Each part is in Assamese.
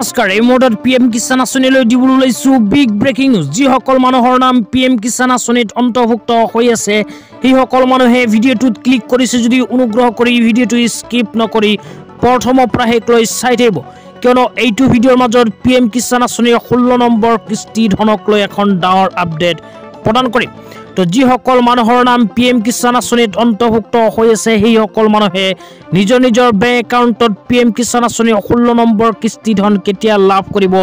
নমস্কাৰ এই মুহূৰ্তত পিএম কিষাণ আঁচনিলৈ দিবলৈ ওলাইছো বিগ ব্ৰেকিং নিউজ। যিসকল মানুহৰ নাম পিএম কিষাণ আঁচনিত অন্তৰ্ভুক্ত হৈ আছে সেইসকল মানুহে ভিডিঅ'টোত ক্লিক কৰিছে যদি অনুগ্ৰহ কৰি ভিডিঅ'টো স্কিপ নকৰি প্ৰথমৰ পৰা শেষলৈ চাই থাকিব, কিয়নো এইটো ভিডিঅ'ৰ মাজত পিএম কিষাণ আঁচনিৰ 16 নম্বৰ কিস্তি ধনক লৈ এখন ডাঙৰ আপডেট প্ৰদান কৰিম। তো যিসকল মানুহৰ নাম পিএম কিষাণ আঁচনিত অন্তৰ্ভুক্ত হৈ আছে সেইসকল মানুহে নিজৰ নিজৰ বেংক একাউণ্টত পিএম কিষাণ আঁচনিৰ 16 নম্বৰ কিস্তি ধন কেতিয়া লাভ কৰিব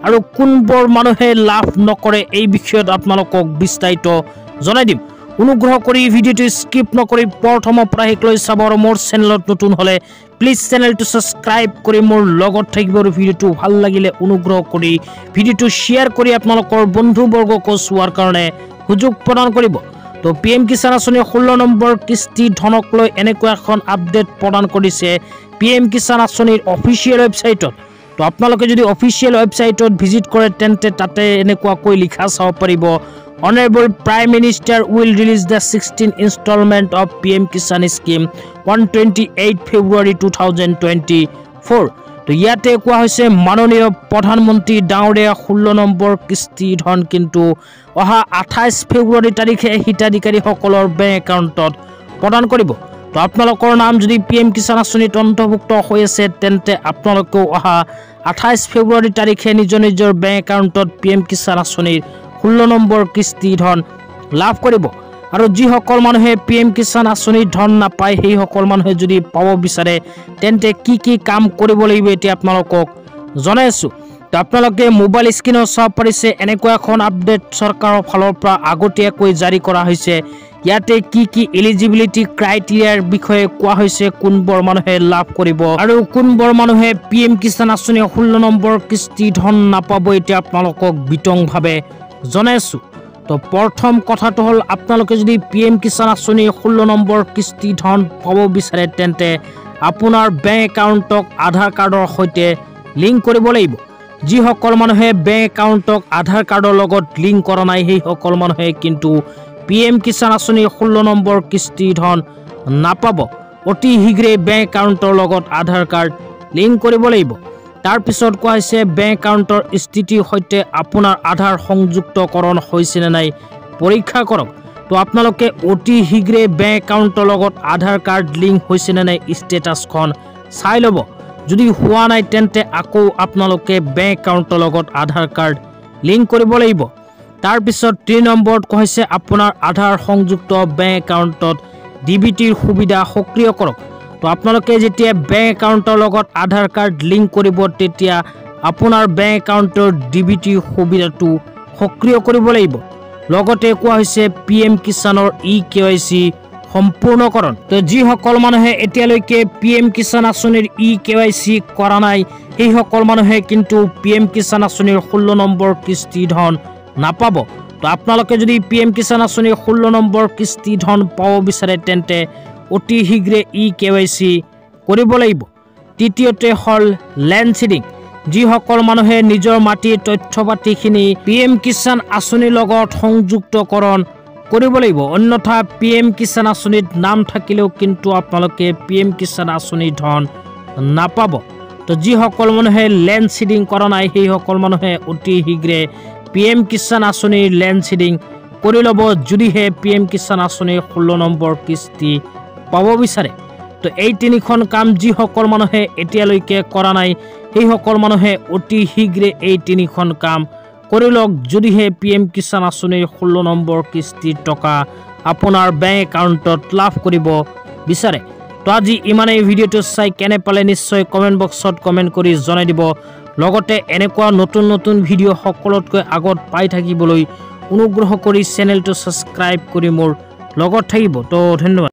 আৰু কোনবোৰ মানুহে লাভ নকৰে এই বিষয়ত আপোনালোকক বিস্তাৰিত জনাই দিম। অনুগ্ৰহ কৰি ভিডিঅ'টো স্কিপ নকৰি প্ৰথমৰ পৰা শেষলৈ চাব আৰু মোৰ চেনেলত নতুন হ'লে প্লিজ চেনেলটো সাবস্ক্ৰাইব কৰি মোৰ লগত থাকিব আৰু ভিডিঅ'টো ভাল লাগিলে অনুগ্ৰহ কৰি ভিডিঅ'টো শ্বেয়াৰ কৰি আপোনালোকৰ বন্ধুবৰ্গক চোৱাৰ কাৰণে সুযোগ প্ৰদান কৰিব। তো পিএম কিষাণ আঁচনিৰ 16 নম্বৰ কিস্তি ধনক লৈ এনেকুৱা এখন আপডেট প্ৰদান কৰিছে পিএম কিষাণ আঁচনিৰ অফিচিয়েল ৱেবছাইটত। তো আপোনালোকে যদি অফিচিয়েল ৱেবছাইটত ভিজিট কৰে তেন্তে তাতে এনেকুৱাকৈ লিখা চাব পাৰিব, Honorable Prime Minister will release the 16th installment of PM Kisan scheme on 28 February 2024. তো ইয়াতে কোৱা হৈছে মাননীয় প্ৰধানমন্ত্ৰী ডাঙৰীয়া 16 নম্বৰ কিস্তি ধন কিন্তু অহা 28 ফেব্ৰুৱাৰী তাৰিখে হিতাধিকাৰীসকলৰ বেংক একাউণ্টত প্ৰদান কৰিব। তো আপোনালোকৰ নাম যদি পিএম কিষাণ আঁচনিত অন্তৰ্ভুক্ত হৈ আছে তেন্তে আপোনালোকেও অহা 28 ফেব্ৰুৱাৰী তাৰিখে নিজৰ নিজৰ বেংক একাউণ্টত পিএম কিষাণ আঁচনিৰ 16 নম্বৰ কিস্তি ধন লাভ কৰিব। আৰু যিসকল মানুহে পিএম কিষাণ আঁচনিৰ ধন নাপায় সেইসকল মানুহে যদি পাব বিচাৰে তেন্তে কি কাম কৰিব লাগিব এতিয়া আপোনালোকক জনাই আছো। তো আপোনালোকে মোবাইল স্ক্ৰীনত চাব পাৰিছে এনেকুৱা এখন আপডেট চৰকাৰৰ ফালৰ পৰা আগতীয়াকৈ জাৰি কৰা হৈছে। ইয়াতে কি এলিজিবিলিটি ক্ৰাইটেৰিয়াৰ বিষয়ে কোৱা হৈছে, কোনবোৰ মানুহে লাভ কৰিব আৰু কোনবোৰ মানুহে পিএম কিষাণ আঁচনিৰ 16 নম্বৰ কিস্তি ধন নাপাব এতিয়া আপোনালোকক বিতংভাৱে জনাই আছো। তো প্ৰথম কথাটো হ'ল আপোনালোকে যদি পিএম কিষাণ আঁচনিৰ 16 নম্বৰ কিস্তি ধন পাব বিচাৰে তেন্তে আপোনাৰ বেংক একাউণ্টক আধাৰ কাৰ্ডৰ সৈতে লিংক কৰিব লাগিব। যিসকল মানুহে বেংক একাউণ্টক আধাৰ কাৰ্ডৰ লগত লিংক কৰা নাই সেইসকল মানুহে কিন্তু পিএম কিষাণ আঁচনিৰ 16 নম্বৰ কিস্তি ধন নাপাব। অতি শীঘ্ৰে বেংক একাউণ্টৰ লগত আধাৰ কাৰ্ড লিংক কৰিব লাগিব। তাৰ পিছত কোৱা হৈছে বেংক একাউণ্টৰ স্থিতিৰ সৈতে আপোনাৰ আধাৰ সংযুক্তকৰণ হৈছে নে নাই পৰীক্ষা কৰক। তো আপোনালোকে অতি শীঘ্ৰে বেংক একাউণ্টৰ লগত আধাৰ কাৰ্ড লিংক হৈছে নে নাই ষ্টেটাছখন চাই ল'ব। যদি হোৱা নাই তেন্তে আকৌ আপোনালোকে বেংক একাউণ্টৰ লগত আধাৰ কাৰ্ড লিংক কৰিব লাগিব। তাৰ পিছত 3 নম্বৰত কোৱা হৈছে আপোনাৰ আধাৰ সংযুক্ত বেংক একাউণ্টত ডিবিটিৰ সুবিধা সক্ৰিয় কৰক। তো আপোনালোকে যেতিয়া বেংক একাউণ্টৰ লগত আধাৰ কাৰ্ড লিংক কৰিব তেতিয়া আপোনাৰ বেংক একাউণ্টৰ ডিবিটি সুবিধাটো সক্ৰিয় কৰিব লাগিব। লগতে কোৱা হৈছে পিএম কিষাণৰ KYC সম্পূৰ্ণকৰণ। তো যিসকল মানুহে এতিয়ালৈকে পিএম কিষাণ আঁচনিৰ KYC কৰা নাই সেইসকল মানুহে কিন্তু পিএম কিষাণ আঁচনিৰ 16 নম্বৰ কিস্তি ধন নাপাব। তো আপোনালোকে যদি পিএম কিষাণ আঁচনিৰ 16 নম্বৰ কিস্তি ধন পাব বিচাৰে তেন্তে অতি শীঘ্ৰে KYC কৰিব লাগিব। তৃতীয়তে হ'ল লেণ্ড সিডিং। যিসকল মানুহে নিজৰ মাটিৰ তথ্য পাতিখিনি পিএম কিষাণ আঁচনিৰ লগত সংযুক্তকৰণ কৰিব লাগিব, অন্যথা পিএম কিষাণ আঁচনিত নাম থাকিলেও কিন্তু আপোনালোকে পিএম কিষাণ আঁচনিৰ ধন নাপাব। তো যিসকল মানুহে লেণ্ড সিডিং কৰা নাই সেইসকল মানুহে অতি শীঘ্ৰে পিএম কিষাণ আঁচনিৰ লেণ্ড সিডিং কৰি ল'ব যদিহে পিএম কিষাণ আঁচনিৰ 16 নম্বৰ কিস্তি পাব বিচাৰে। তো এই 3খন কাম যিসকল মানুহে এতিয়ালৈকে কৰা নাই সেইসকল মানুহে অতি শীঘ্ৰে এই 3খন কাম কৰি লওক যদিহে পিএম কিষাণ আঁচনিৰ 16 নম্বৰ কিস্তিৰ টকা আপোনাৰ বেংক একাউণ্টত লাভ কৰিব বিচাৰে। তো আজি ইমানেই। ভিডিঅ'টো চাই কেনে পালে নিশ্চয় কমেণ্ট বক্সত কমেণ্ট কৰি জনাই দিব। লগতে এনেকুৱা নতুন ভিডিঅ' সকলোতকৈ আগত পাই থাকিবলৈ অনুগ্ৰহ কৰি চেনেলটো সাবস্ক্ৰাইব কৰি মোৰ লগত থাকিব। তো ধন্যবাদ।